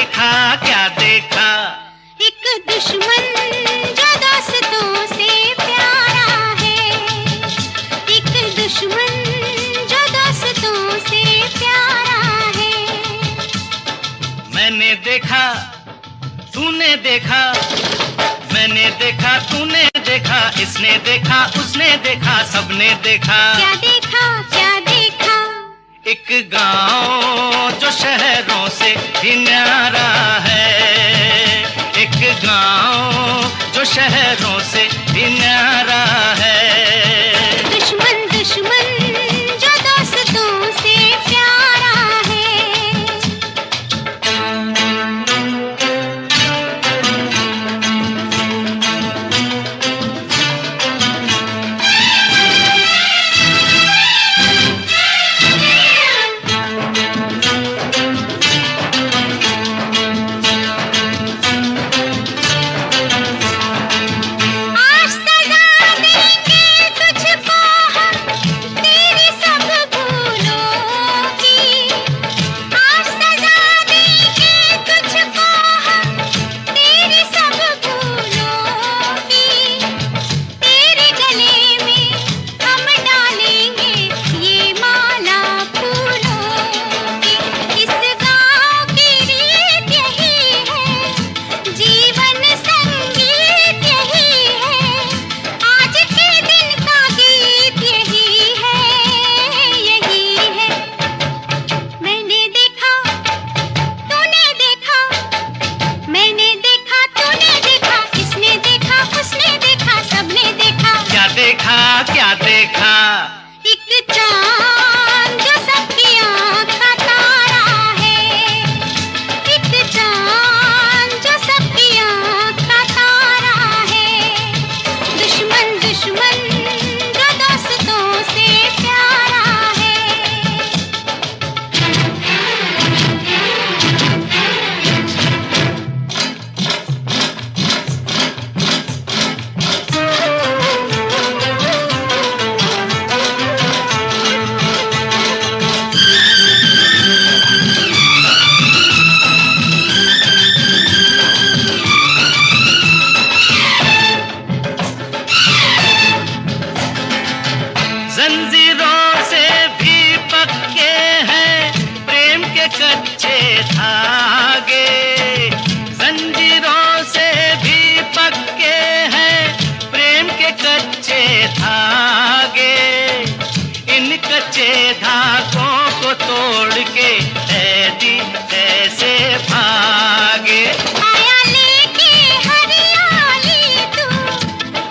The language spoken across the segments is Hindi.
देखा क्या देखा? एक दुश्मन जो दोस्तों से प्यारा है, एक दुश्मन जो दोस्तों से प्यारा है। मैंने देखा, तूने देखा, मैंने देखा, तूने देखा, इसने देखा, उसने देखा, सबने देखा। क्या देखा, क्या देखा? एक गांव जो शहरों से भी न्यारा है, एक गांव जो शहरों से भी न्यारा है। दुश्मन दुश्मन जो दोस्तों से प्यारा है। क्या देखा? एक चांद जो सबकी आँख का तारा है, एक चांद जो सबकी आँख का तारा है। दुश्मन दुश्मन जो दोस्तों से प्यारा है। जंजीरों से भी पक्के हैं प्रेम के कच्चे धागे, जंजीरों से भी पक्के हैं प्रेम के कच्चे धागे। इन कच्चे धागों को तोड़ के ऐदी ऐसे भागे। आया लेके हरियाली तू,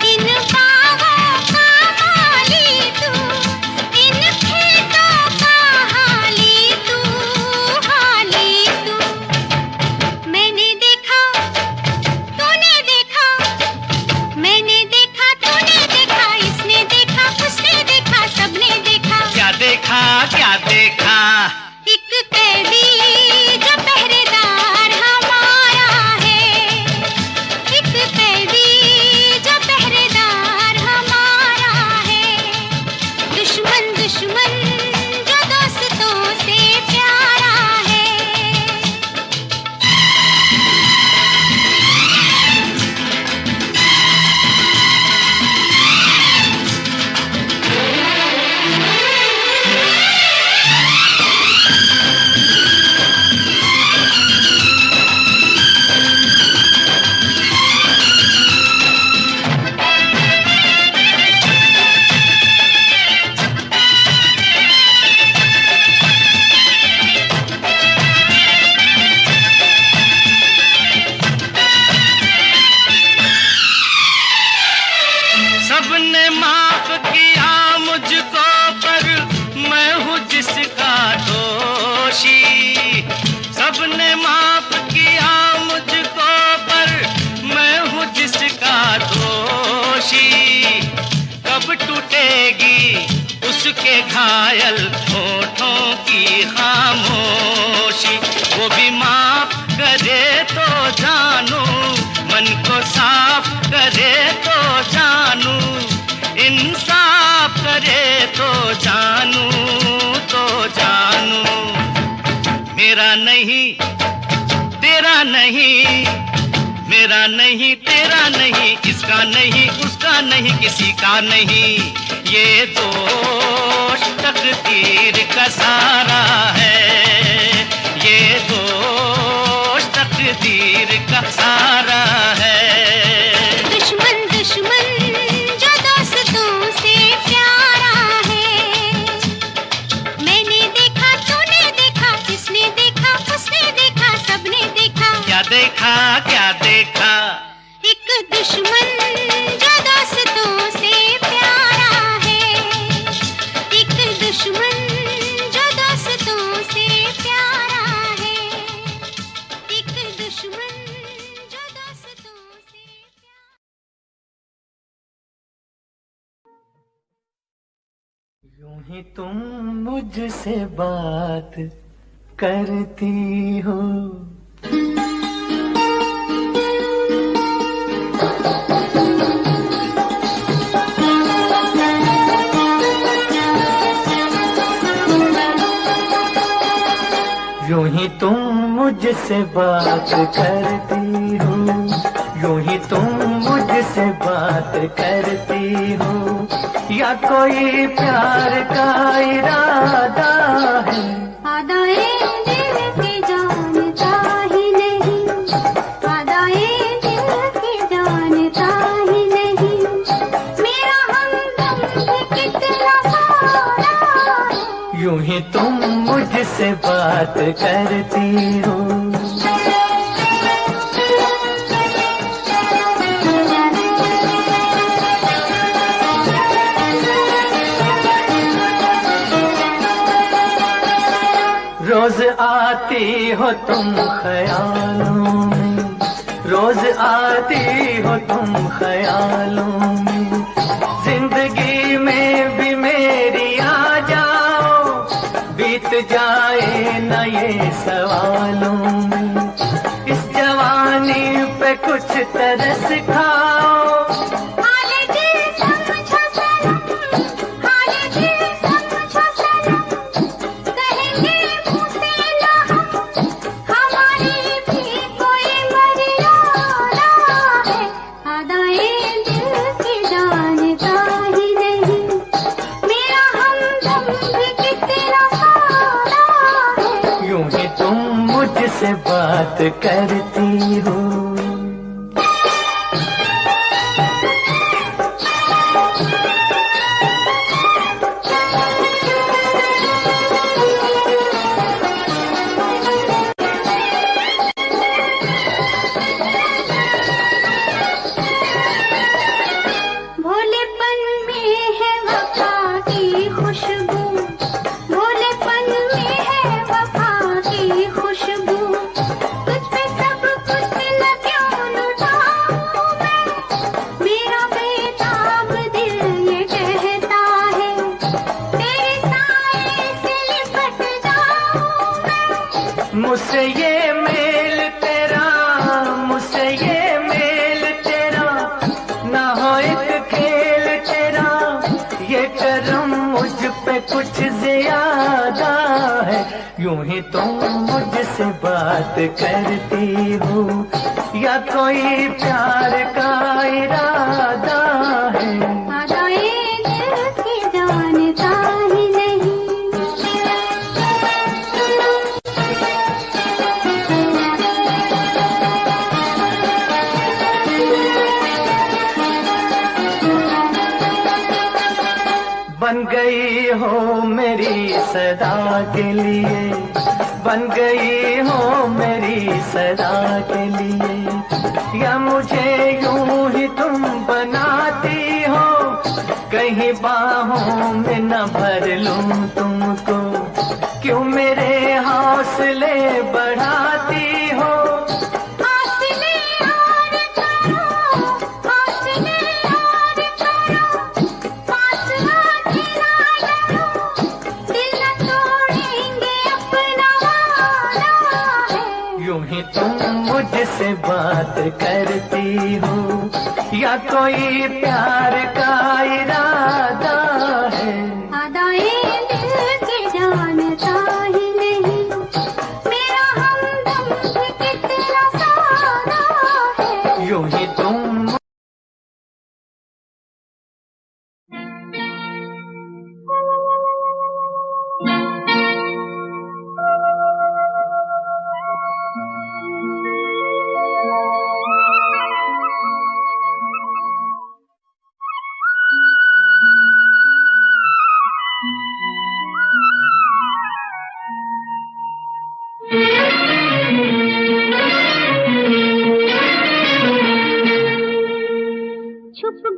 इन बाहों का माली तू, इन खेतों का हाली तू, हाली तू। मैंने देखा, तूने देखा, मैंने देखा, तूने देखा, इसने देखा, उसने देखा, सबने देखा। क्या देखा, क्या देखा? एक कैदी जो पहरेदार हमारा है, एक कैदी जो पहरेदार हमारा है। दुश्मन दुश्मन जो दोस्तों से प्यारा है। सबने माफ किया मुझको पर मैं हूँ जिसका दोषी। सबने माफ किया मुझको पर मैं हूँ जिसका दोषी। कब टूटेगी उसके घायल होठों की खामोशी। वो भी माफ करे तो जानू, मन को साफ करे तो जानू, इंसाफ करे तो जानू, तो जानू। मेरा नहीं मेरा नहीं, मेरा नहीं, तेरा नहीं, इसका नहीं, उसका नहीं, किसी का नहीं, ये दोस्त तकदीर का सारा है, ये दोस्त तकदीर का सारा है। दुश्मन दुश्मन जो दोस्तों से प्यारा है, मैंने देखा, तूने देखा, किसने देखा, उसने देखा, सबने देखा। क्या देखा, क्या देखा? एक दुश्मन जो दोस्तों से प्यारा है, एक दुश्मन जो दोस्तों से प्यारा है, एक दुश्मन जो दोस्तों से प्यारा। यूं ही तुम मुझसे बात करती हो, यूं ही तुम मुझसे बात करती हो, यूं ही तुम मुझसे बात करती हो, या कोई प्यार का इरादा है? आदाए दिल के जानता ही नहीं, आदाए दिल के जानता ही नहीं, मेरा हमदम भी कितना सारा है। यूं ही तुम मुझसे बात करती हो, रोज आती हो तुम ख्यालों में, रोज आती हो तुम ख्यालों में, जिंदगी में भी मेरी आ जाओ, बीत जाए न ये सवालों में, इस जवानी पे कुछ तरस खाओ। से बात करती हो, भोलेपन में है वफा की खुशबू, भोलेपन में है वफा की खुशबू, तुझ पे सब कुछ न क्यों लुटाऊं मैं, मेरा बेताब दिल ये कहता है, तेरे साए से लिपट जाऊं मैं। मुझसे ये मेल तेरा, मुझसे ये मेल तेरा, ना हो एक खेल तेरा, ये करम मुझ पे कुछ ज्यादा है। यूं ही तुम मुझसे बात करती हो, या कोई प्यार का इरादा है? आदाए दिल के जानता ही नहीं, बन गई हो मेरी सदा के लिए, बन गई हो मेरी सदा के लिए, या मुझे यूं ही तुम बनाती हो, कहीं बाहों में न भर लूं तुमको, क्यों मेरे हौसले बढ़ाती हो? यूं ही तुम मुझसे बात करती हो, या कोई प्यार का इरादा है? आदाए दिल के जानता ही नहीं, मेरा हमदम भी कितना छुप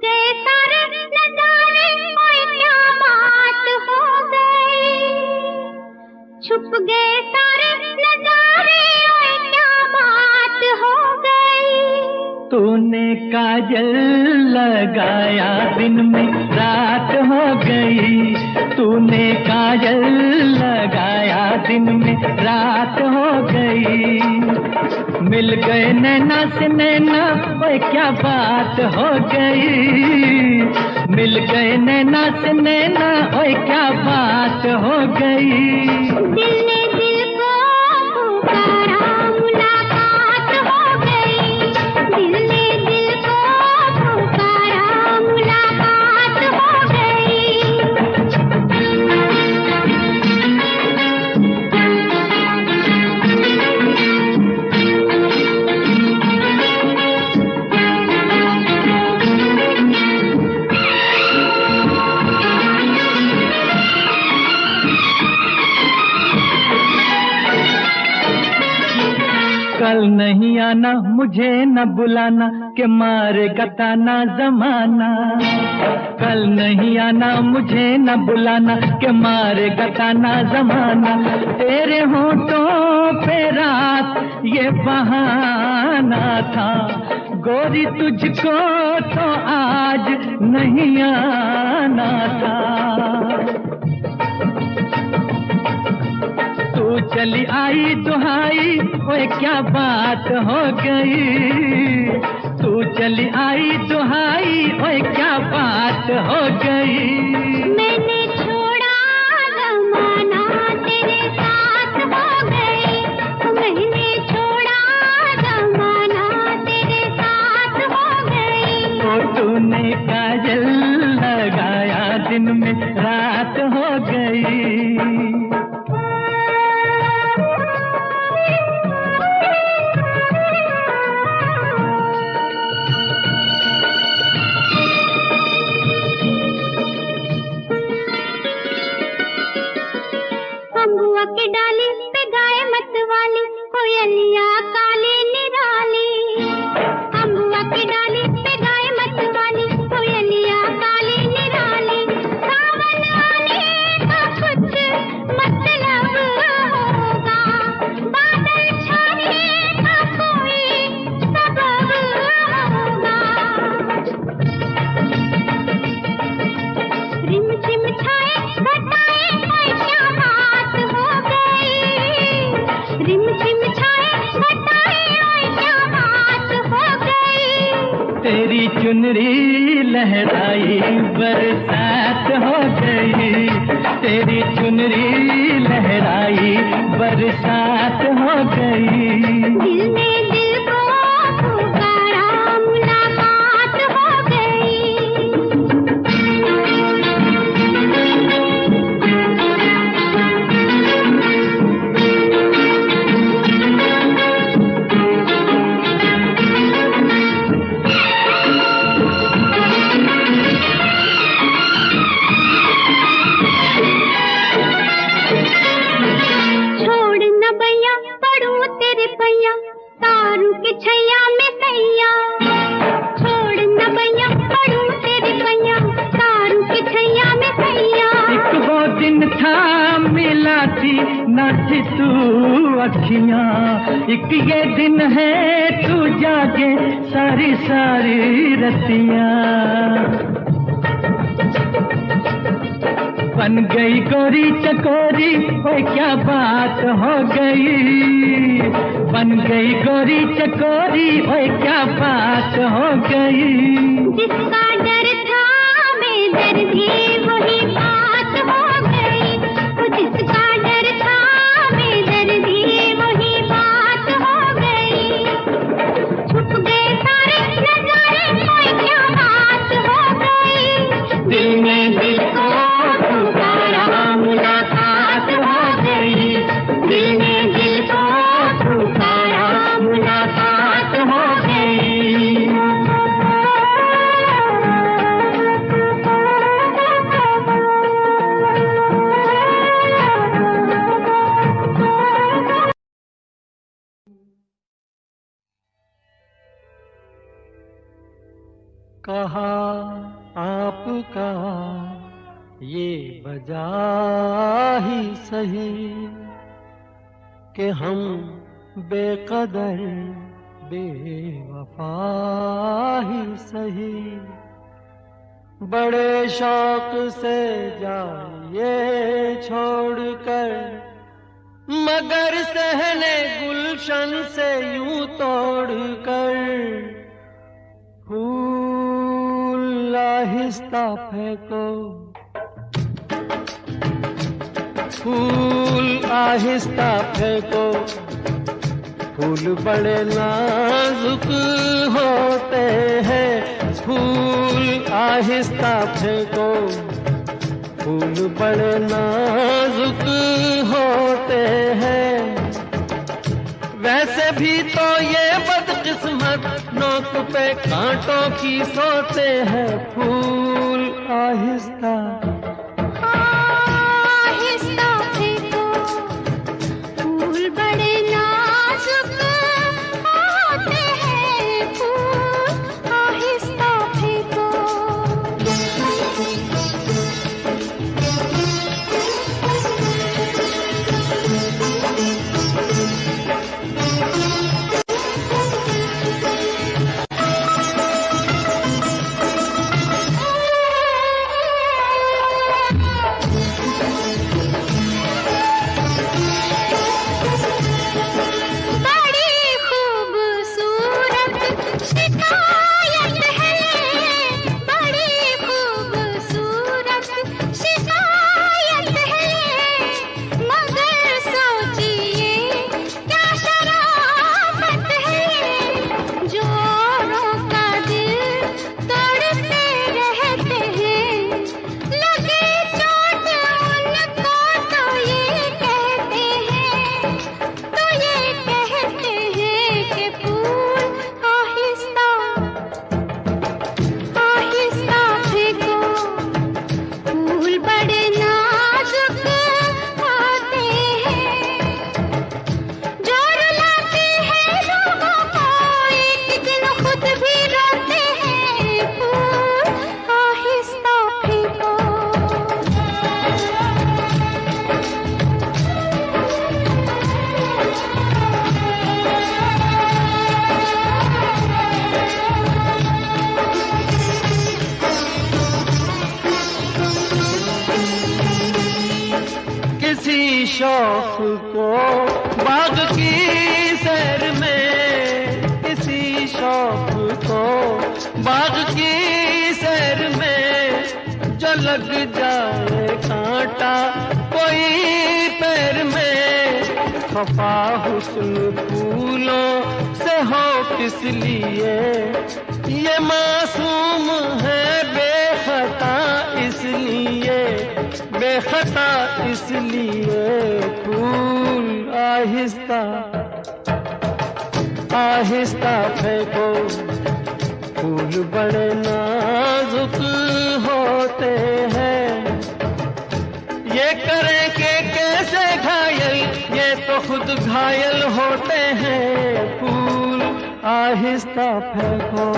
गए सारे नजारे, ओए क्या बात हो गई। छुप गए सारे नजारे, ओए क्या बात हो गई। तूने काजल लगाया दिन में रात हो गई। तूने काजल लगाया दिन में रात हो गई। मिल गए नैना से नैना, ओए क्या बात हो गई। मिल गए नैना से नैना, ओए क्या बात हो गई। दिल ने दिल को पुकारा, मुलाकात हो गई। दिल ने दिल को पुकारा, मुलाकात हो गई। कल नहीं आना, मुझे न बुलाना, के मारेगा ताना जमाना। कल नहीं आना, मुझे न बुलाना, के मारेगा ताना जमाना। तेरे होठों पे रात ये बहाना था, गोरी तुझको तो आज नहीं आना था। तू चली आई दुहाई, ओए क्या बात हो गई। तू चली आई दुहाई, ओए क्या बात हो गई। मैंने छोड़ा जमाना, तेरे साथ हो गई। मैंने छोड़ा जमाना, तेरे साथ हो गई। तो तूने काजल लगाया दिन में रात हो गई। अम्बुआ की डाली पे गाय मत वाली, कोयलिया काली निराली। अम्बुआ की डाली पे गाय मत वाली, कोयलिया काली निराली। सावन आने का कुछ मतलब होगा, बादल छाने का कोई सबब होगा। रिम झिम छाए घटाए, ओए क्या बात हो गई। रिम झिम छाए घटाए, ओए क्या बात हो गई। तेरी चुनरी लहराई बरसात हो गई। तेरी चुनरी लहराई बरसात हो गई। दिल ने दिल को पुकारा, मुलाकात हो गई। छोड़ न भैया पड़ू तेरे पैया, तारू के छैया में सैया। छोड़ न भैया पड़ू तेरे पैया, तारू के छैया में सैया। एक वो दिन था मिला थी न थी तू अखियां। एक ये दिन है तू जागे सारी सारी रतियां। बन गई गोरी चकोरी, ओए क्या बात हो गई। बन गई गोरी चकोरी, ओए क्या बात हो गई। जिसका डर था बेदर्दी, वही बात हो गई। वो जिसका डर था बेदर्दी, वही बात हो गई। छुप गए सारे नजारे, ओए क्या बात हो गई। दिल में दिल को पुकारा, मुलाकात हो गई। दिल में दिल को पुकारा, मुलाकात हो गई। कहा आपका ये वजह ही सही कि हम बेकदर बेवफा ही सही। बड़े शौक से जाइए छोड़कर, मगर सहने गुलशन से यूं तोड़कर। फूल आहिस्ता फेंको, फूल आहिस्ता फेंको, फूल बड़े नाजुक होते हैं। फूल आहिस्ता फेंको, फूल बड़े नाजुक होते हैं। वैसे भी तो ये बदकिस्मत नोक पे कांटों की सोते हैं। फूल आहिस्ता आहिस्ता फेंको, फूल बड़े नाजुक होते हैं। फूल आहिस्ता फेंको। शौक को बाग की सैर में, किसी शौक को बाग की सैर में, जो लग जाए कांटा कोई पैर में। खफा हुस्न फूलों से हो किस लिए, ये मासूम है बेखता इसलिए, बेखता इसलिए। फूल आहिस्ता आहिस्ता फेंको, फूल बड़े नाजुक होते हैं। ये करें कि कैसे घायल, ये तो खुद घायल होते हैं। फूल आहिस्ता फेंको।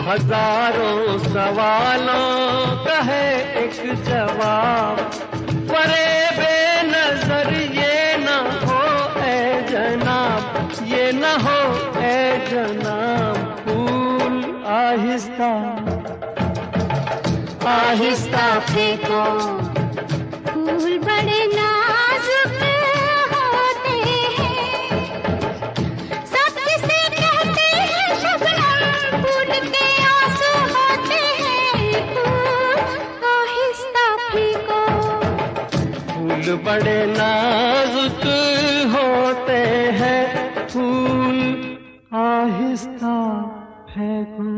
हजारों सवालों का है एक जवाब, परे बेनजर ये न हो ए जनाब, ये न हो ए जनाब। फूल आहिस्ता आहिस्ता फेंको, फूल बड़े नाजुक होते हैं। सब किसे कहते हैं शबनम, फूल के आंसू होते हैं। फूल आहिस्ता फेंको, रंग बड़े नाजुक होते हैं, फूल आहिस्ता फेंको।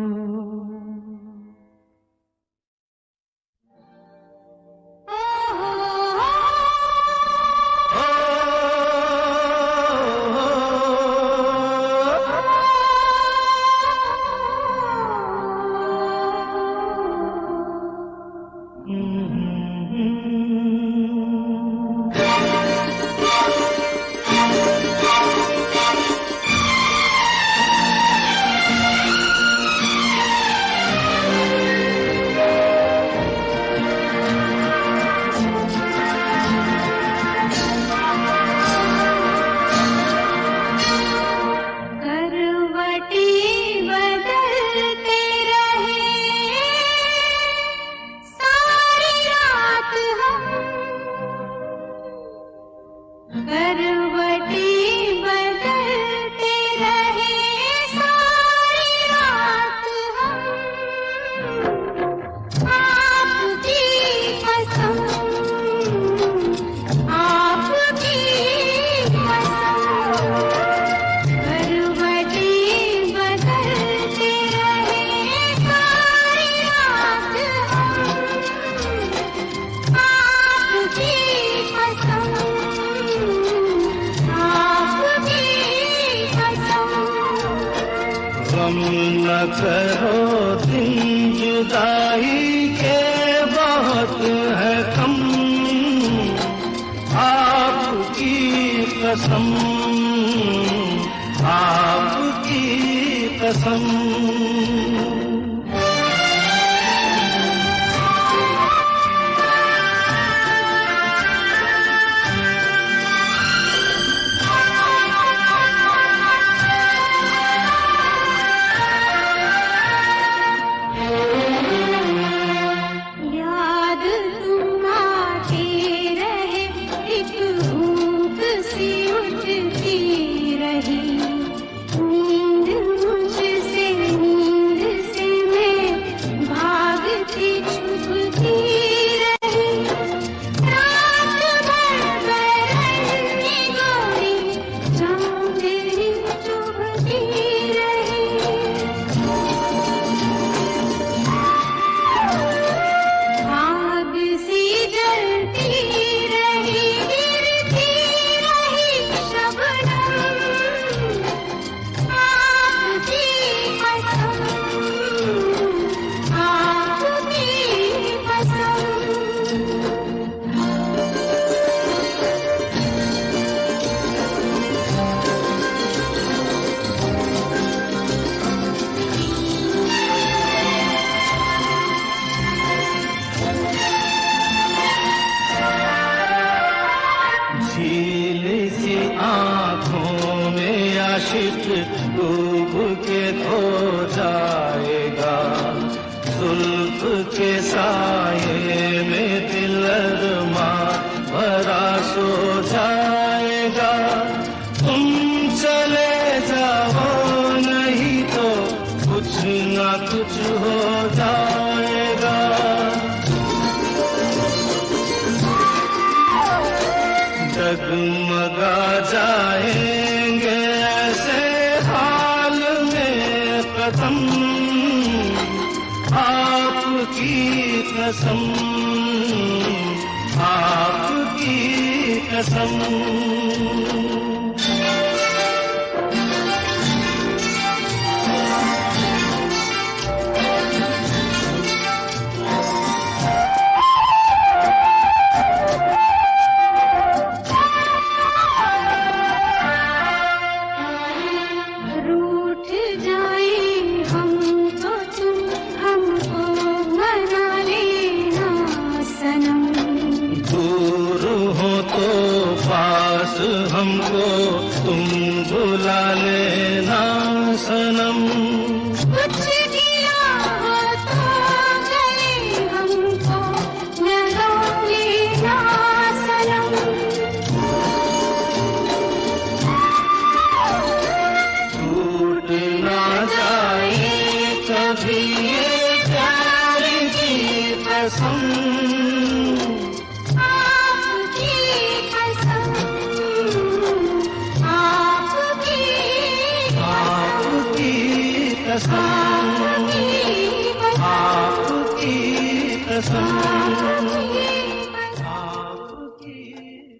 आपकी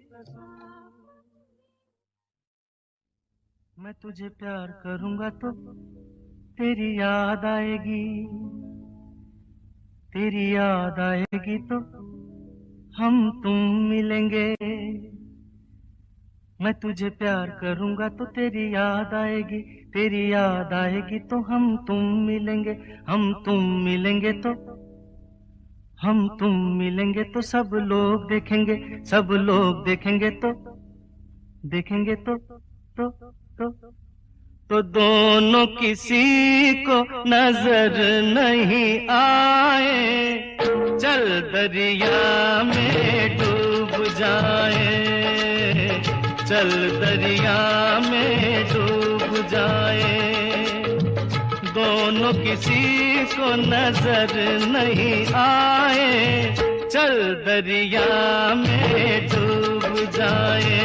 कसम, मैं तुझे प्यार करूंगा तो तेरी याद आएगी, तेरी याद आएगी तो हम तुम मिलेंगे। मैं तुझे प्यार करूंगा तो तेरी याद आएगी, तेरी याद आएगी तो हम तुम मिलेंगे। हम तुम मिलेंगे तो, हम तुम मिलेंगे तो सब लोग देखेंगे, सब लोग देखेंगे तो, देखेंगे तो दोनों किसी को नजर नहीं आए, चल दरिया में डूब जाए, चल दरिया में डूब जाए। दोनों किसी को नजर नहीं आए, चल दरिया में डूब जाए,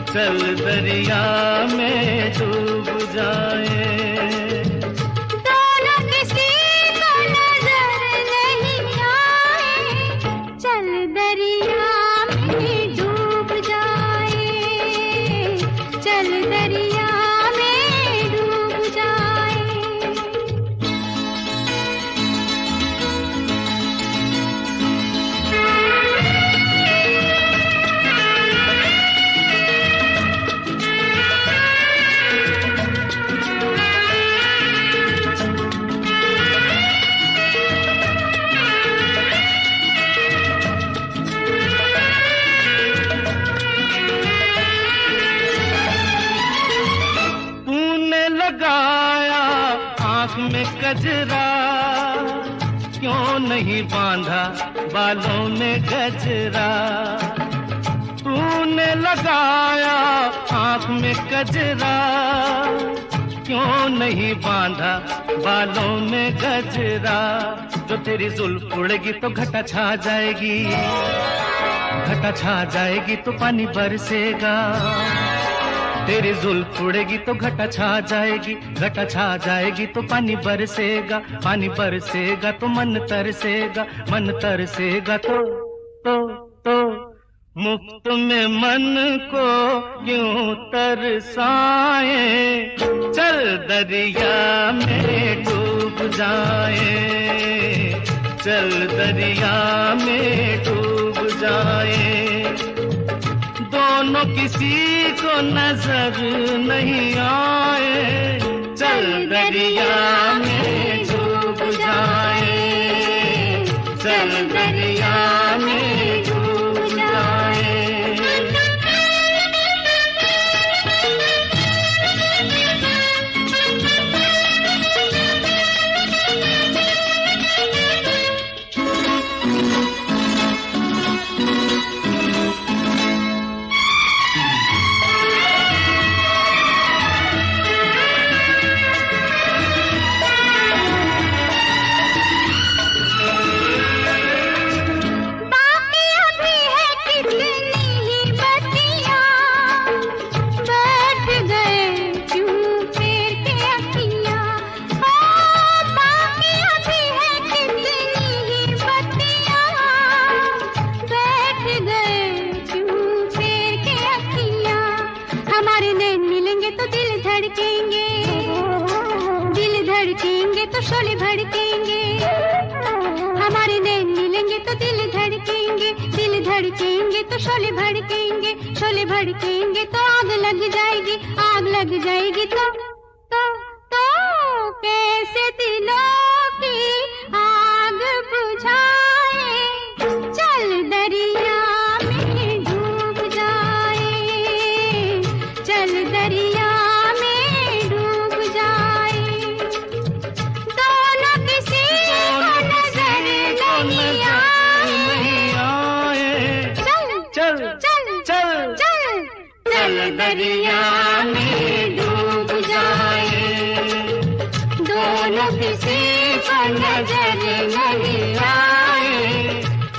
चल दरिया में डूब जाए। दोनों किसी को नजर नहीं आए, चल दरिया में डूब जाए, चल दरिया में डूब जाए। लगाया आँख में कजरा, क्यों नहीं बांधा बालों में गजरा। तूने लगाया आँख में कजरा, क्यों नहीं बांधा बालों में गजरा। जो तेरी जुल्फ उड़ेगी तो घटा छा जाएगी, घटा छा जाएगी तो पानी बरसेगा। तेरी जुल्फ उड़ेगी तो घटा छा जाएगी, घटा छा जाएगी तो पानी बरसेगा, पानी बरसेगा तो मन तरसेगा, मन तरसेगा तो मुफ्त में मन को क्यों तरसाए, चल दरिया में डूब जाए, चल दरिया में डूब जाए। दोनों किसी को नजर नहीं आए, चल दरिया में डूब जाए, चल दरिया में डूब जाए। तो शोले भड़केंगे, हमारे नैन मिलेंगे तो दिल धड़केंगे, दिल धड़केंगे तो शोले भड़केंगे, शोले भड़केंगे तो आग लग जाएगी, आग लग जाएगी तो कैसे दिलों की आग बुझाए, चल दरिया में डूब जाए, चल दरिया में डूब जाए। दोनों किसी को नजर नहीं आए, चल दरिया में डूब जाए। दोनों किसी को नजर नहीं आए,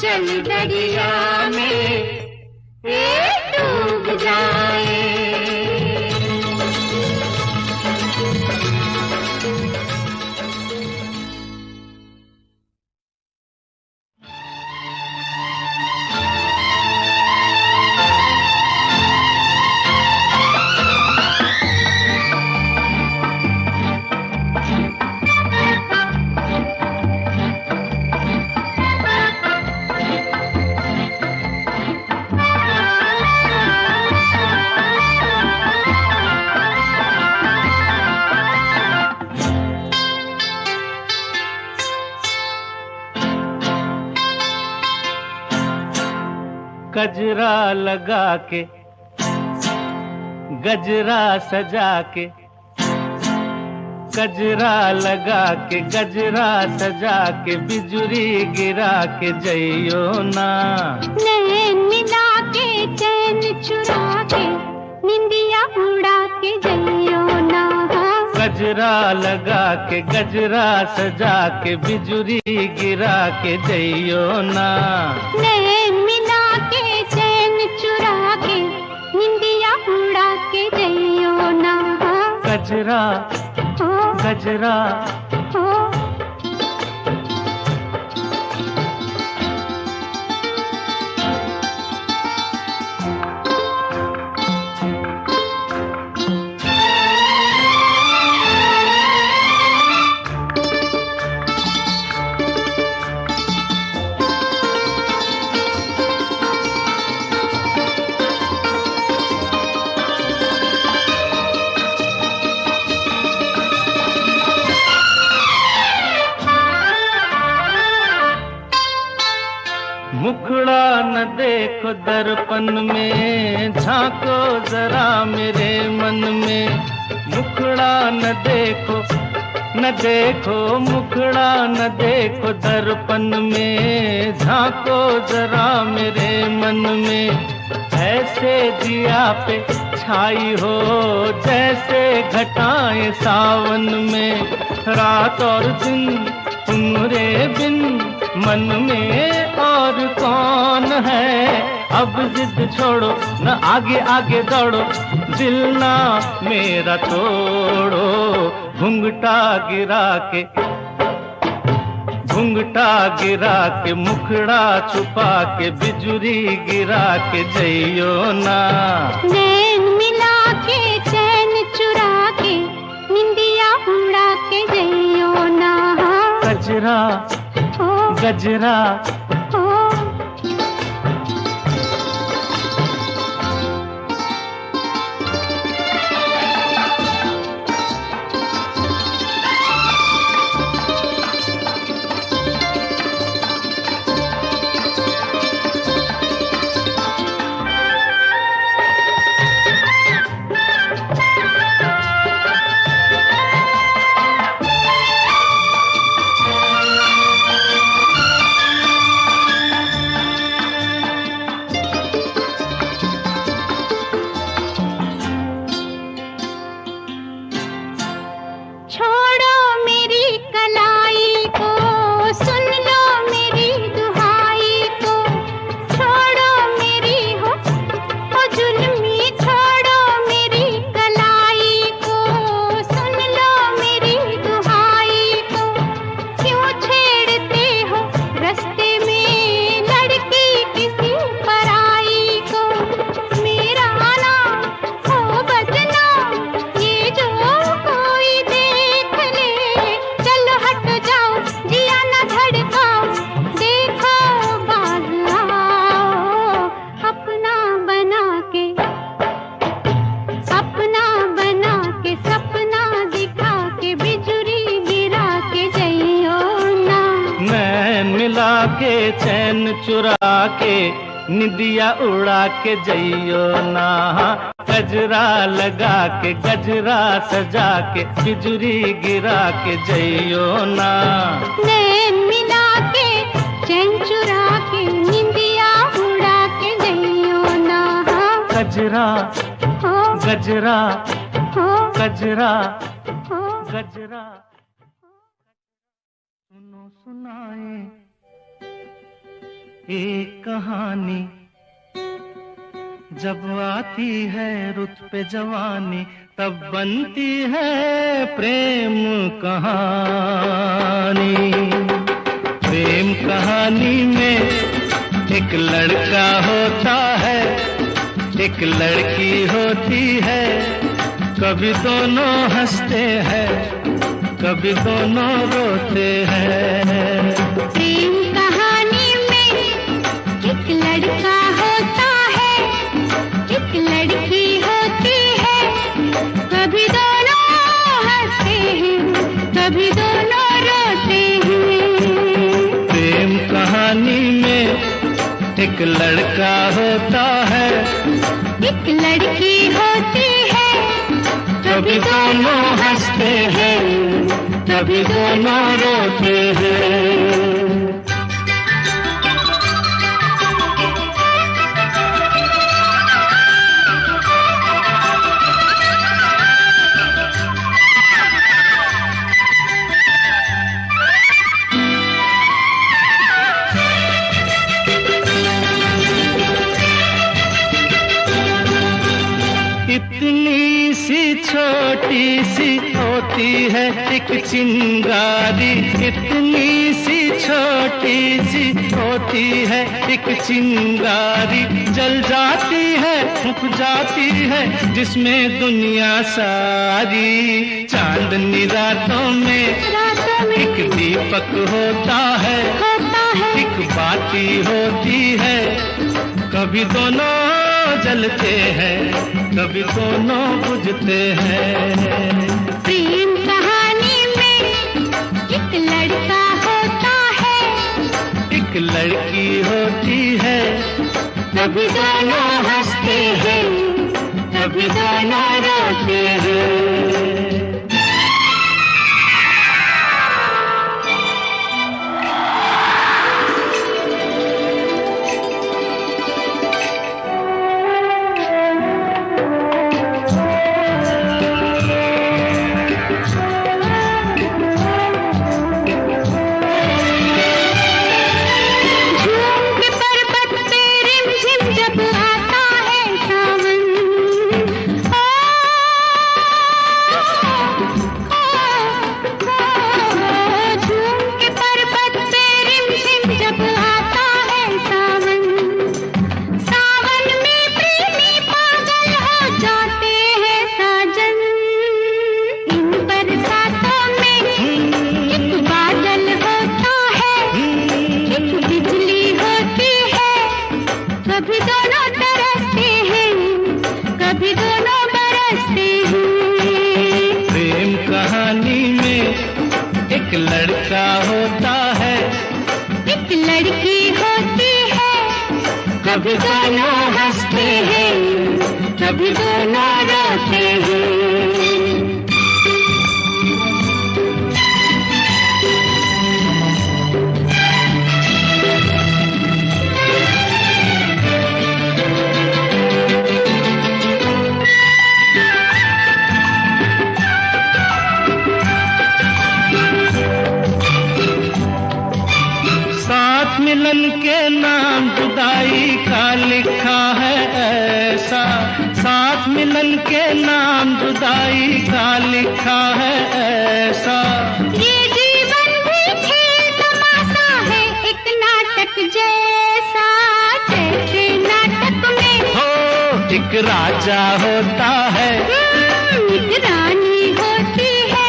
चल दरिया में डूब जाए। कजरा लगा के गजरा सजा के, कजरा लगा के गजरा सजा के, बिजुरी गिरा के जइयो ना। नैन मिला के चैन चुरा के, निंदिया उड़ा के जइयो ना। गजरा लगा के गजरा सजा के, बिजुरी गिरा के जइयो ना। नैन मिला के चैन चुरा के, निंदिया उड़ा के जइयो ना। गजरा गजरा मुखड़ा न देखो दर्पण में, झांको जरा मेरे मन में। मुखड़ा न देखो मुखड़ा न देखो दर्पण में, झांको जरा मेरे मन में। ऐसे जिया पे छाई हो जैसे घटाएं सावन में। रात और दिन तुम्हारे बिन मन में और कौन है। अब जिद छोड़ो न आगे आगे दौड़ो, दिल ना मेरा तोड़ो। घुंघटा गिरा के मुखड़ा छुपा के, बिजुरी गिरा के जइयो ना। नैन मिला के चैन चुरा के, निंदिया उड़ा के जइयो ना। गजरा गजरा के चैन चुरा के, निदिया उड़ा के जइयो ना। गजरा लगा के गजरा सजा के, बिजुरी गिरा के जइयो ना। नैन मिला के चैन चुरा के, निंदिया उड़ा के जइयो ना। गजरा गजरा गजरा गजरा। सुनो सुनाए एक कहानी, जब आती है रुत पे जवानी, तब बनती है प्रेम कहानी। प्रेम कहानी में एक लड़का होता है, एक लड़की होती है। कभी दोनों हंसते हैं, कभी दोनों रोते हैं। प्रेम कहानी में एक लड़का होता है, एक लड़की होती है। कभी दोनों हंसते हैं, कभी दोनों रोते हैं। प्रेम कहानी में एक लड़का होता है, एक लड़की होती है, कभी दोनों हंसते हैं, कभी दोनों रोते हैं। इतनी सी छोटी सी होती है एक चिंगारी, इतनी सी छोटी सी होती है एक चिंगारी, जल जाती है फूक जाती है जिसमें दुनिया सारी। चांदनी रातों में एक दीपक होता है, एक बाती होती है, कभी दोनों जलते हैं, कभी दोनों बुझते हैं। प्रेम कहानी में एक लड़का होता है, एक लड़की होती है, कभी दोनों हंसते हैं, कभी दोनों रोते हैं। एक लड़का होता है, एक लड़की होती है, कभी दोनों हंसते हैं, कभी दोनों रोते हैं। मिलन के नाम जुदाई का लिखा है ऐसा, साथ मिलन के नाम जुदाई का लिखा है ऐसा। ये जीवन भी खेल तमाशा है एक नाटक जैसा, जैसे नाटक में हो एक राजा होता है, एक रानी होती है,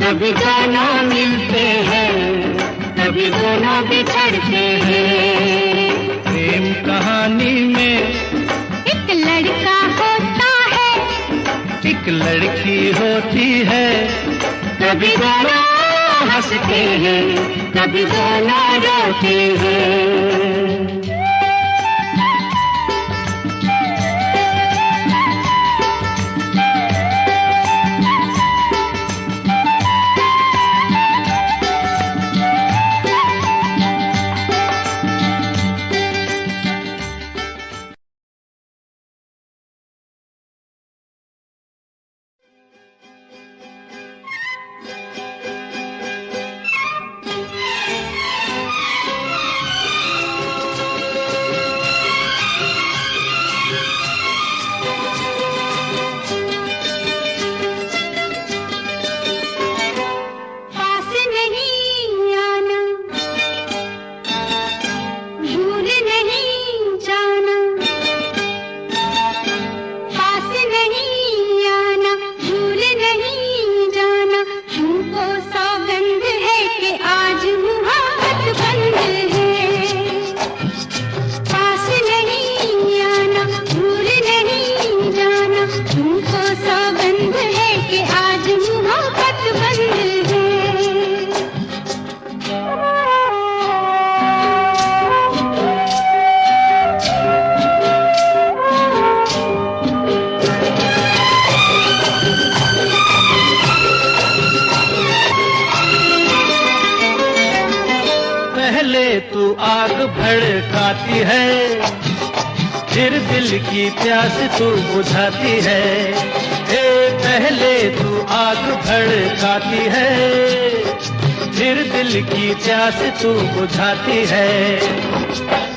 कभी दोनों मिलते हैं, कभी दोनों बिछड़ते हैं। प्रेम कहानी में एक लड़का होता है, एक लड़की होती है, कभी दोनों हंसते हैं, कभी दोनों रोते हैं। पहले तू आग भड़काती है, फिर दिल की प्यास तू बुझाती है। पहले तू आग भड़काती है, फिर दिल की प्यास तू बुझाती है।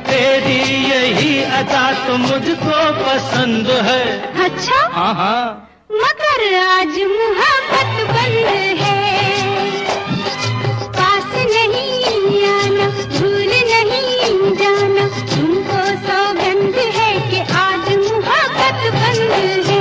तेरी यही अदा तो मुझको पसंद है। अच्छा? हाँ हाँ। मगर आज मोहब्बत बंद है, पास नहीं आना, भूल नहीं जाना, तुमको सौगंध है कि आज मोहब्बत बंद है।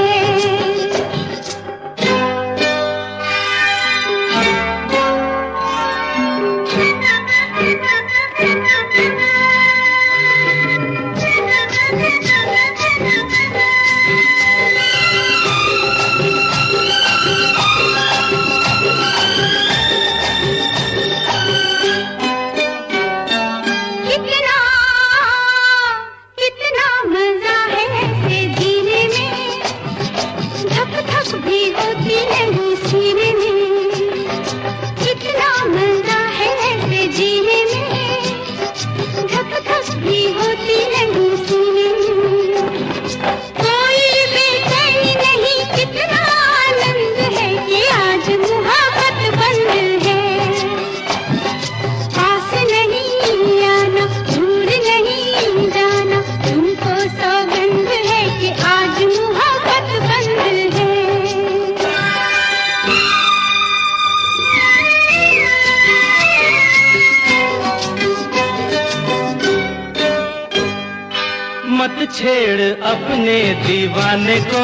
मत छेड़ अपने दीवाने को,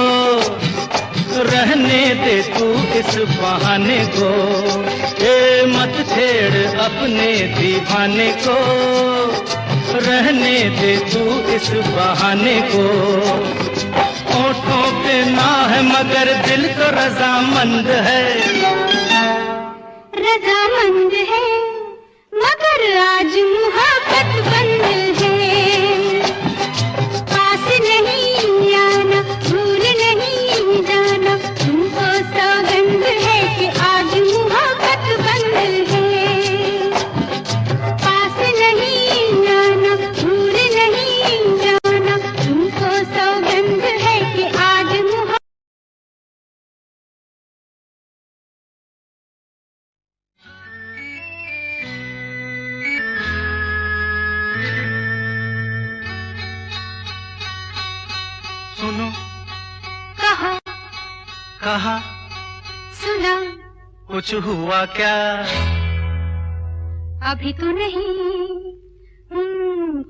रहने दे तू इस बहाने को। मत छेड़ अपने दीवाने को, रहने दे तू इस बहाने को। होठों पे ना है मगर दिल तो रजामंद है, रजामंद है, मगर आज मोहब्बत बंद है। पास नहीं आना, भूल नहीं जाना, तुमको सौगंध है कि आज मोहब्बत बंद है। पास नहीं आना, भूल नहीं जाना, तुमको सौगंध है कि आज मोहब्बत। सुनो, कहा, कहा, सुना, कुछ हुआ क्या? अभी तो नहीं,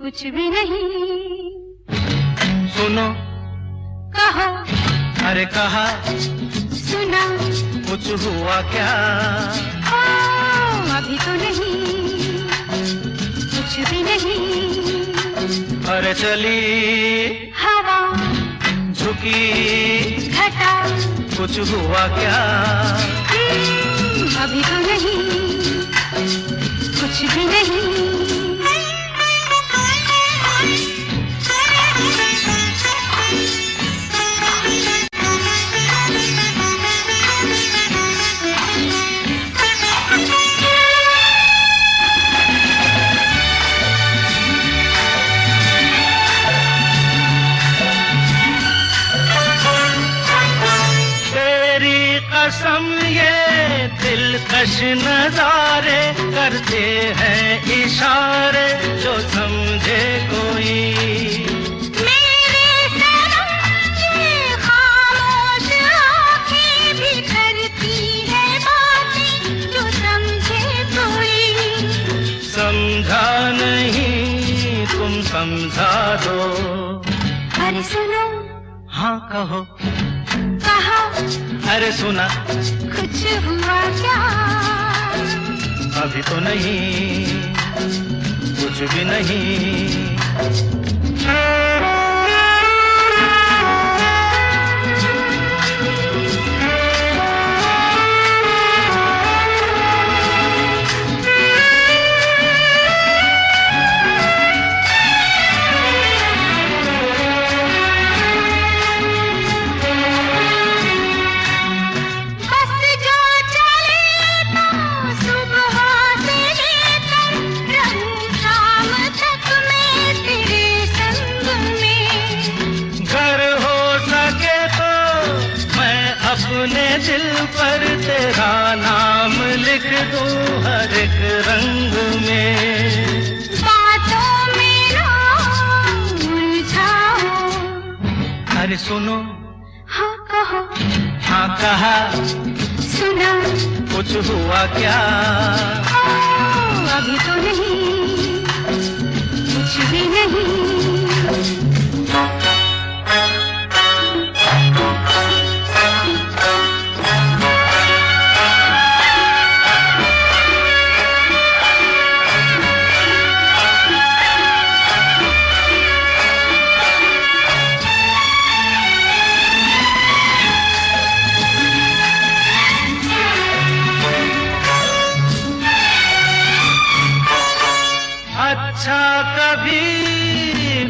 कुछ भी नहीं। सुनो, कहा, अरे कहा, सुना, कुछ हुआ क्या? अभी तो नहीं, कुछ भी नहीं। अरे चली हवा, झुकी घटा, कुछ हुआ क्या? अभी तो नहीं, कुछ भी नहीं। कसम ये दिलकश नजारे करते हैं इशारे, जो समझे कोई। मेरे सनम ये खामोश आँखें भी करती है बातें, जो समझे कोई। समझा नहीं तुम समझा दो। अरे सुनो, हाँ कहो, कहा, अरे सुना, कुछ हुआ क्या? अभी तो नहीं, कुछ भी नहीं। सुबह से लेकर रंग दूं हर एक रंग में। बातों में ना उलझाओ। अरे सुनो, हाँ कहो, हाँ कहा, सुना, कुछ हुआ क्या? अभी तो नहीं, कुछ भी नहीं। अच्छा कभी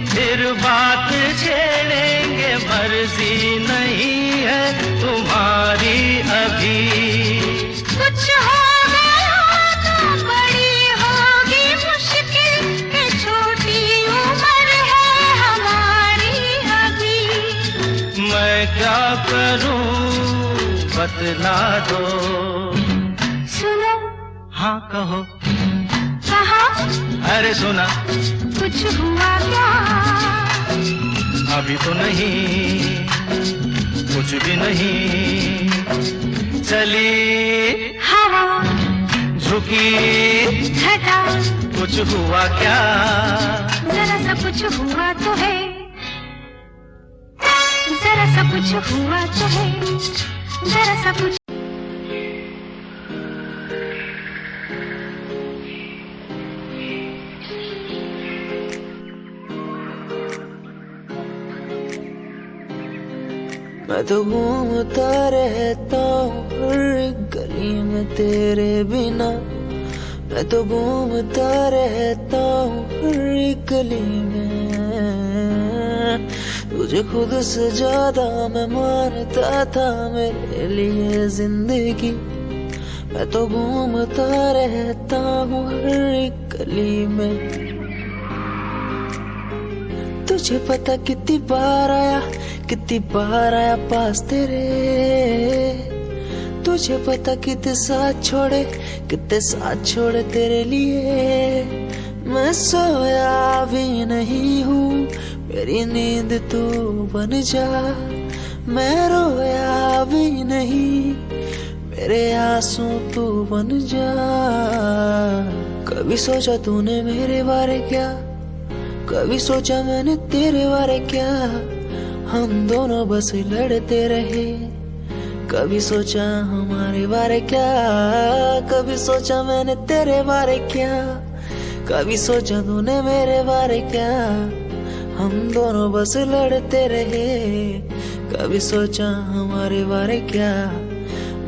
फिर बात छेड़ेंगे, मर्जी नहीं है तुम्हारी अभी। कुछ हो गया तो बड़ी होगी मुश्किल, ये छोटी उम्र है हमारी अभी। मैं क्या करूं बतला दो। सुनो, हाँ कहो, कहा, अरे सुना, कुछ हुआ क्या? अभी तो नहीं, कुछ भी नहीं। चली हवा, झुकी घटा, कुछ हुआ क्या? जरा सा कुछ हुआ तो है, जरा सा कुछ हुआ तो है, जरा सा कुछ। मैं तो घूमता रहता हूँ हर एक गली में तेरे बिना। मैं तो घूमता रहता हूँ हर एक गली में। तुझे खुद से ज्यादा मैं मानता था मेरे लिए जिंदगी। मैं तो घूमता रहता हूँ हर एक गली में। तुझे पता कितनी बार आया पास तेरे। तुझे पता कितने साथ छोड़े तेरे लिए। मैं सोया भी नहीं हूँ, मेरी नींद तू बन जा। मैं रोया भी नहीं, मेरे आंसू तू बन जा। कभी सोचा तूने मेरे बारे क्या? कभी सोचा मैंने तेरे बारे क्या? हम दोनों बस लड़ते रहे। कभी सोचा हमारे बारे क्या? कभी सोचा मैंने तेरे बारे क्या? कभी सोचा तूने मेरे बारे क्या? हम दोनों बस लड़ते रहे। कभी सोचा हमारे बारे क्या?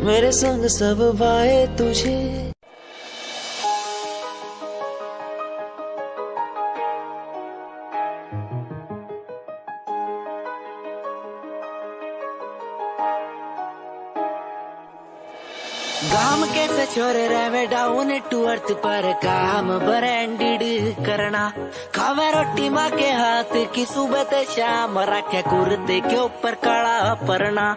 मेरे संग सब भाए तुझे। काम कैसे छोरे रहे डाउन टू अर्थ पर काम ब्रांडेड करना। खावे रोटी माँ के हाथ की सुबह ते शाम, रखे कुर्ते के ऊपर काला परना।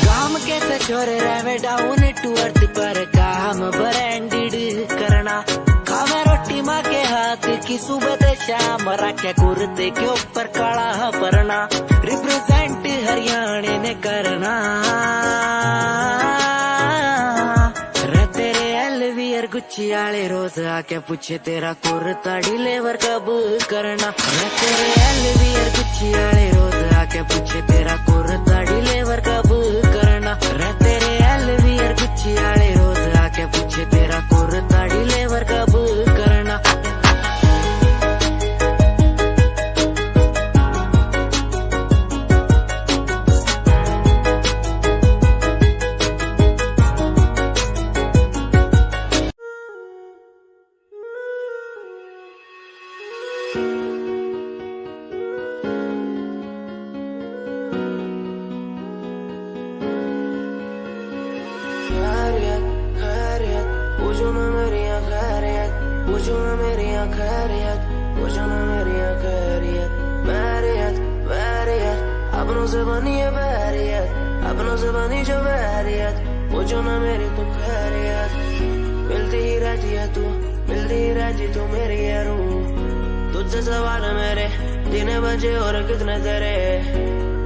काम कैसे छोरे रहे डाउन टू अर्थ पर काम ब्रांडेड करना। खावे रोटी माँ के हाथ की सुबह ते शाम, रखे कुर्ते के ऊपर काला परना। रिप्रेजेंट हरियाणा ने करना। रे तेरे एलवीआर गुच्ची आले रोज आके पूछे तेरा कुर्ता डिलीवर कब करना। रे तेरे एलवीआर गुच्ची आले रोज आके पूछे तेरा कुर्ता डिलीवर कब करना। रे तेरे एलवीआर गुच्ची आले रोज आके पूछे तेरा कुर्ता डिलीवर कब करना। अपनों से बनी है बैरियत, अपनों से बनी जो वैरियत, पूछो ना मेरी तो खैरियत। मिलती ही रहती है तू, मिलती ही रहती तू मेरी है रूह। तुझसे सवाल मेरे दिन बजे और कितने तेरे,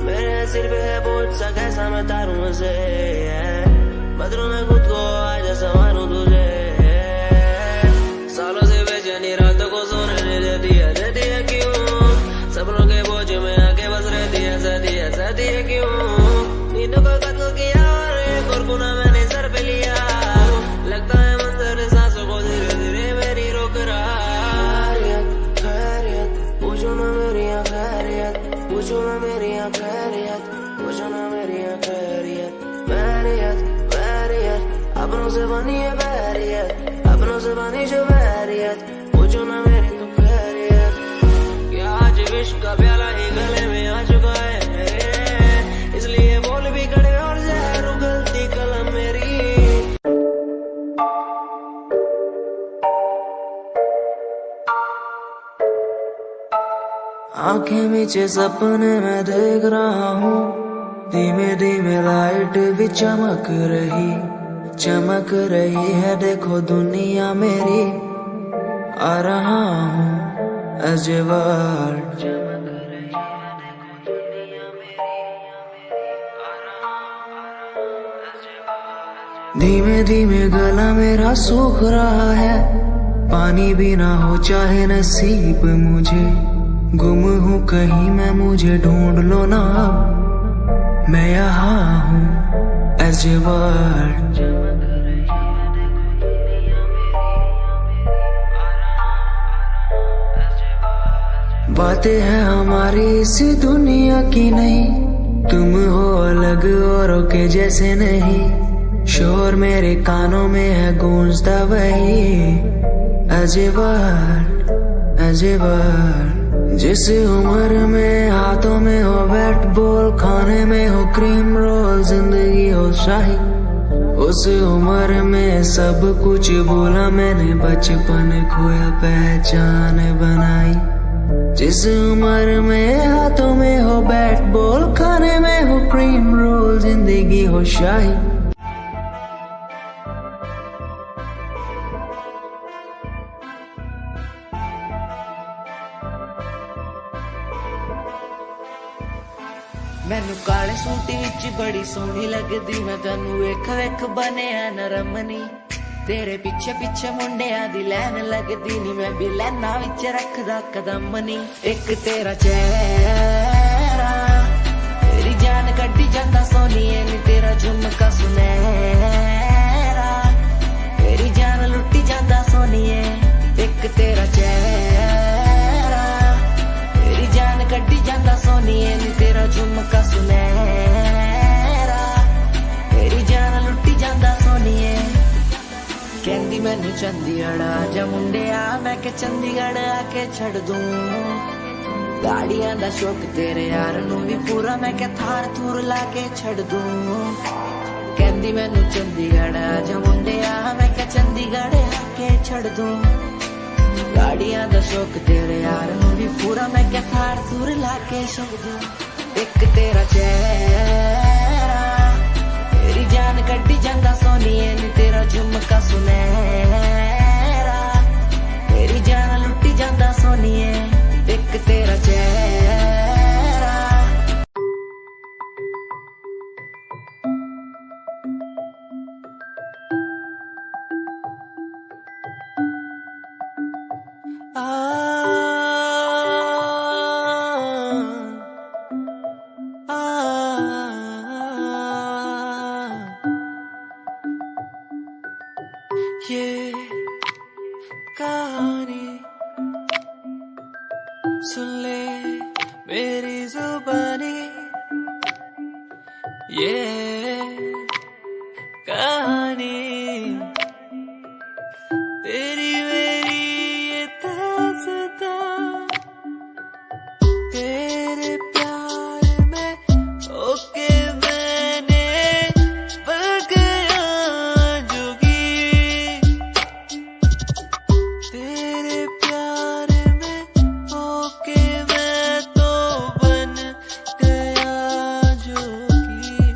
मेरे सिर पे है बोझ सा कैसा मैं तारूं उसे। बदलूं मैं खुद को आज संवारूं तुझे। सालों से बेचैनी रातों को सोने नहीं देती है क्यों? सपनों के बोझ में आके बस रहती है क्यों? नींदों को कत्ल किया और एक और गुनाह मैंने सर पे लिया। लगता है मंजर सांसों को धीरे धीरे मेरी रोक रहा। खैरियत पूछो ना मेरी खैरियत, पूछो ना मेरी खैरियत, पूछो ना मेरी खैरियत। वैरियत अपनों से बनी है वैरियत, अपनों से बनी जो वैरियत, पूछो ना मेरी तो खैरियत। क्या आज विश्व का प्याला ही गले में आ चुका है मेरे, इसलिए बोल भी कड़े और जहर उगलती कलम मेरी। आंखें नीचे सपने में देख रहा हूँ, धीमे धीमे लाइट भी चमक रही है। देखो दुनिया मेरी, आ रहा हूँ as a world। धीमे धीमे गला मेरा सूख रहा है, पानी भी ना हो चाहे नसीब मुझे। गुम हूँ कहीं मैं, मुझे ढूंढ लो ना अब, मैं यहाँ हूँ as a world। बातें हैं हमारी इसी दुनिया की नहीं, तुम हो अलग औरों के जैसे नहीं। शोर मेरे कानों में है गूंजता वही as a word। जिस उम्र में हाथों में हो बैट बॉल, खाने में हो क्रीम रोल, जिंदगी हो शाही, उस उम्र में सब कुछ भूला मैंने, बचपन खोया पहचान बनाई। जिस उम्र में हाथों में हो बैट बॉल, खाने में हो क्रीम रोल, जिंदगी हो शाही। मैनू काले सूट विच बड़ी सोहनी लगदी, मैं तैनू वेख वेख बनिया नरमनी। तेरे पीछे पीछे मुंडिया दी लैन लगदी नी, मैं भी लैना विच रखदा कदम नी। एक तेरा चेहरा तेरी जान कड्डी जांदा सोनिए नी, तेरा झुमका सुनहरा तेरी जान लुट्टी जांदा सोनिए। एक तेरा चेहरा तेरी जान कड्डी जांदा सोनिए नी, तेरा झुमका सुनहरा तेरी जान लुट्टी जांदा सोनिए। कहंदी मैनू चंडीगढ़ आजा मुंडिया, मैं के चंडीगढ़ आके छड़ दूं। गाड़ियां दा शौक तेरे यार नू भी पूरा, मैं के थार थूर लाके छड़ दूं। कहंदी मैनू चंडीगढ़ आजा मुंडिया, मैं के चंडीगढ़ आके छड़ दूं। गाड़ियां दा शौक तेरे यार नू भी पूरा, मैं के थार थूर लाके छड़ दूं। एक तेरा चेहरा तेरी जान कड्डी जांदा सोनिए नी, तेरा झुमका सुनहरा तेरी जान लुट्टी जांदा सोनिए। एक तेरा चेहरा ये कहानी सुन ले मेरी जुबानी, ये कहानी तेरी मेरी ये दास्तां, तेरे प्यार में ओके मैंने बन गया जोगी। तेरे प्यार में ओके मैं तो बन गया जोगी।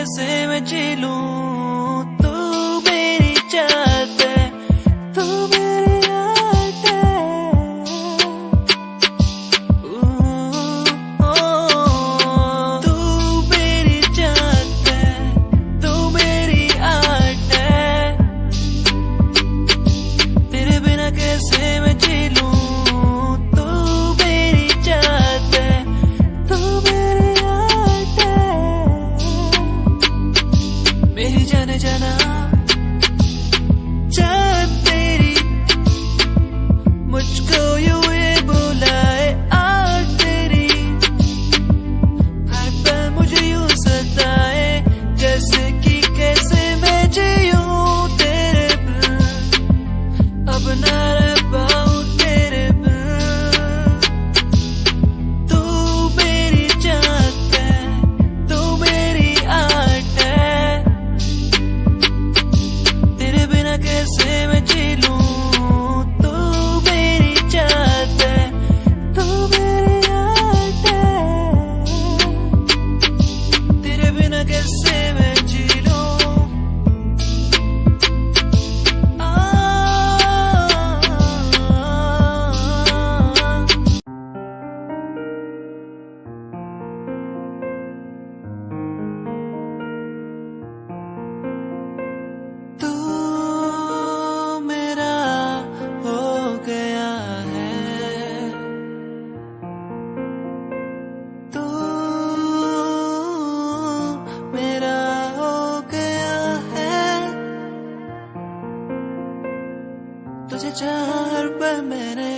कैसे मैं जी लूं, तू मेरी चाहत है, तू मेरी आदत है। तू मेरी चाहत है, तू मेरी आदत है। तेरे बिना कैसे मैं जी लूं, तू मेरी चाहत है, तू मेरी आदत है। मेरी जाने जाना चाहत तेरी, मुझको यूं ये बुलाए आज तेरी। हर पल मुझे यूं सताए, जैसे कि कैसे मैं जीऊं तेरे बिन, अब ना रह पाऊं तेरे बिन। तू मेरी चाहत है, तू मेरी आदत है। तेरे बिना कैसे मैं जी लूं, तू मेरी चाहत है, तू मेरी आदत है। तेरे बिना कैसे मैं जी लूं। तू मेरा हो गया है, तू मेरा हो गया है। तुझे चाहा हर पल मैंने,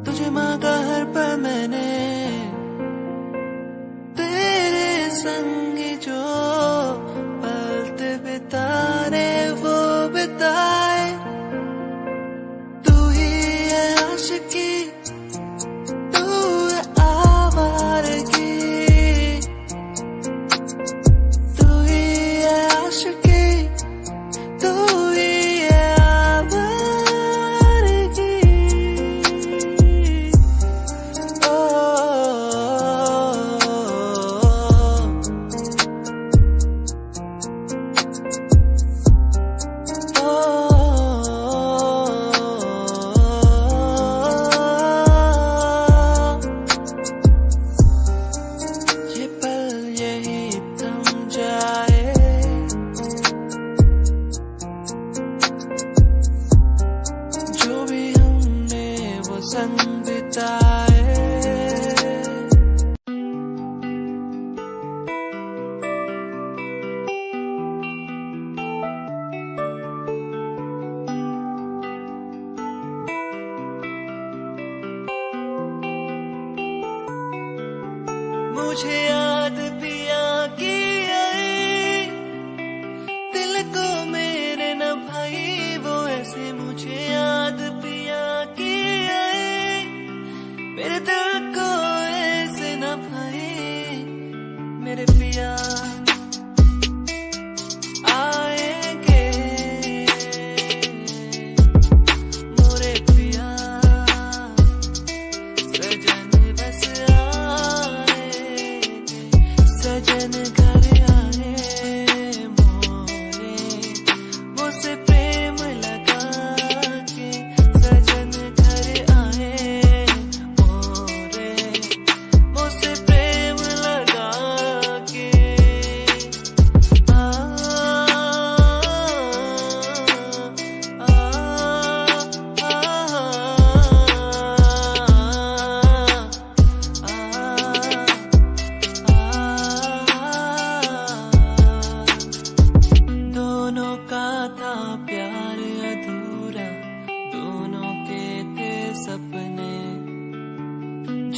तुझे मांगा हर पल मैंने। तेरे संग जो पल बिताने वो बिताए। तू ही है आशिकी, तू है आवारगी, तू ही है आशिकी, तू ही है आवारगी। ओ ये पल यही थम जाए, जो भी हमने वो संग बिताए। मुझे याद पिया की आई, दिल को मेरे न भाई वो ऐसे। मुझे याद पिया की आई, मेरे दिल को ऐसे न भाई। मेरे पिया आएंगे, मोरे पिया सजन बस आएंगे, सजन घर आए मोरे, मुझसे प्रेम लगा के। सजन घर आए मोरे, मुझसे प्रेम लगा के। आ, आ, दोनों का था प्यार अधूरा, दोनों के थे सपने,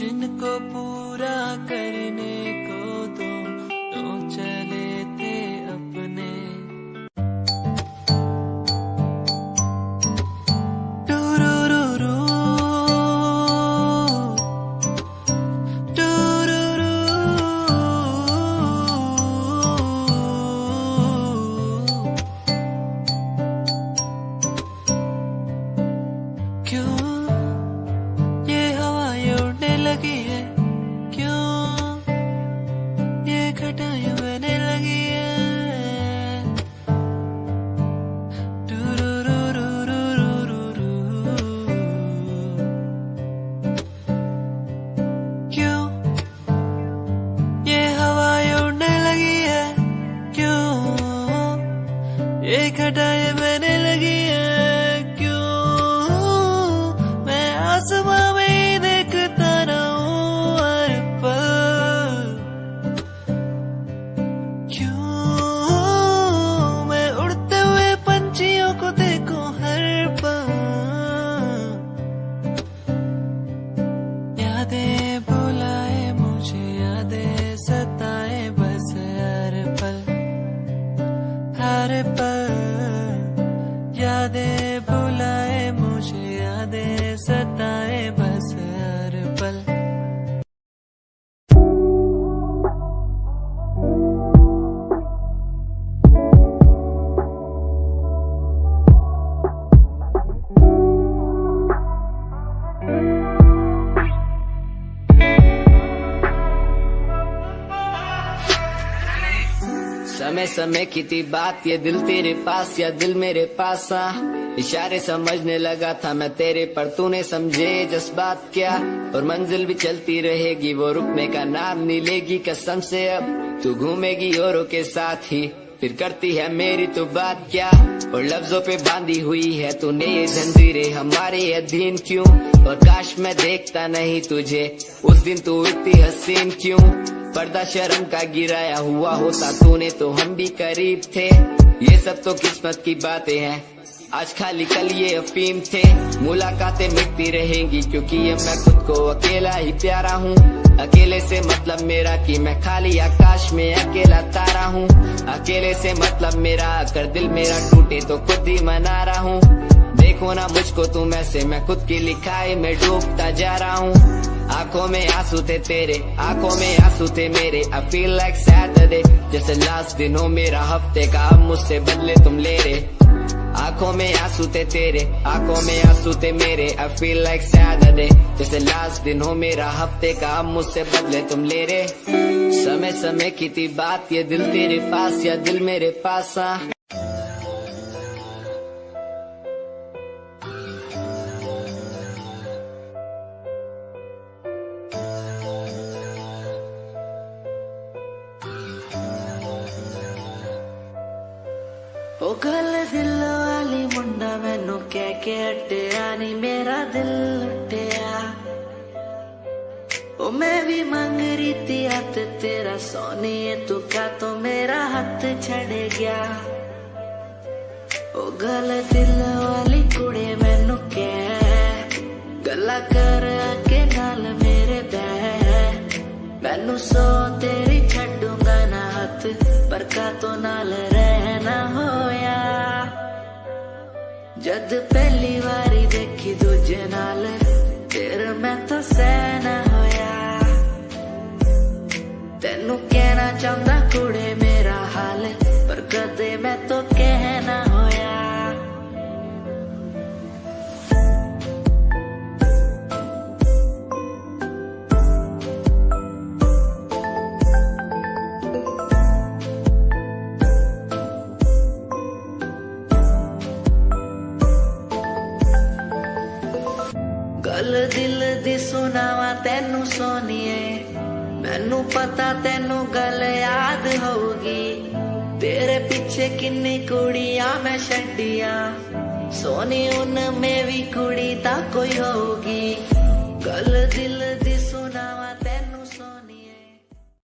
जिनको पूरा करने को दोनों चले थे अपने। टूरूरूरू, टूरूरू। क्यों ये हवा ये उड़ने लगी है, क्यों ये घट समय समय की थी बात, ये दिल तेरे पास या दिल मेरे पास आ। इशारे समझने लगा था मैं तेरे, पर तूने समझे जज्बात क्या। और मंजिल भी चलती रहेगी, वो रुकने का नाम नहीं लेगी कसम से। अब तू घूमेगी औरों के साथ ही, फिर करती है मेरी तो बात क्या। और लफ्जों पे बांधी हुई है तूने ये जंजीरें, हमारे अधीन क्यों। और काश मैं देखता नहीं तुझे उस दिन, तू इतनी हसीन क्यों। पर्दा शर्म का गिराया हुआ होता तूने तो हम भी करीब थे। ये सब तो किस्मत की बातें हैं, आज खाली कल ये अफीम थे। मुलाकातें मिटती रहेंगी क्योंकि ये मैं खुद को अकेला ही प्यारा हूँ। अकेले से मतलब मेरा कि मैं खाली आकाश में अकेला तारा हूँ। अकेले से मतलब मेरा अगर दिल मेरा टूटे तो खुद ही मना रहा हूँ। देखो ना मुझको तुम ऐसे, मैं खुद की लिखाई में डूबता जा रहा हूँ। आंखों में आंसू थे तेरे, आंखों में आंसू थे मेरे। I feel like Saturday, जैसे लास्ट दिन हो मेरा हफ्ते का, अब मुझसे बदले तुम ले रहे। आंखों में आंसू थे तेरे, आंखों में आंसू थे मेरे। I feel like Saturday, जैसे लास्ट दिन हो मेरा हफ्ते का, अब मुझसे बदले तुम ले रहे। समय समय की थी बात, ये दिल तेरे पास या दिल मेरे पास आ। ओ गल दिल वाली मुंडा मैनू कह के हटिया नी मेरा दिल लुटिया। ओ मैं भी मांग रही थी हाथ तेरा सोनिए, तू क्या तो मेरा हाथ छड़ गया। ओ गल दिल वाली कुड़े मैनू कह गल्ला कर के नाल मेरे बह। मैनू सो तेरी छड्डूंगा ना हाथ, पर का तो नाल रहना होया। जद पहली बारी देखी दूजे नाल, फिर मैं तो सहना होया। तेनू कहना चाहता कुड़े मेरा हाल, पर कदे मैं तो कहना होया। गल दिल दी सुनावा तेनू सोनिए, मैनू पता तेनू गल याद होगी। तेरे पीछे किन्नी कुड़ियां मैं छड्डियां, सोनी उनमें भी कुड़ी ता कोई होगी। गल दिल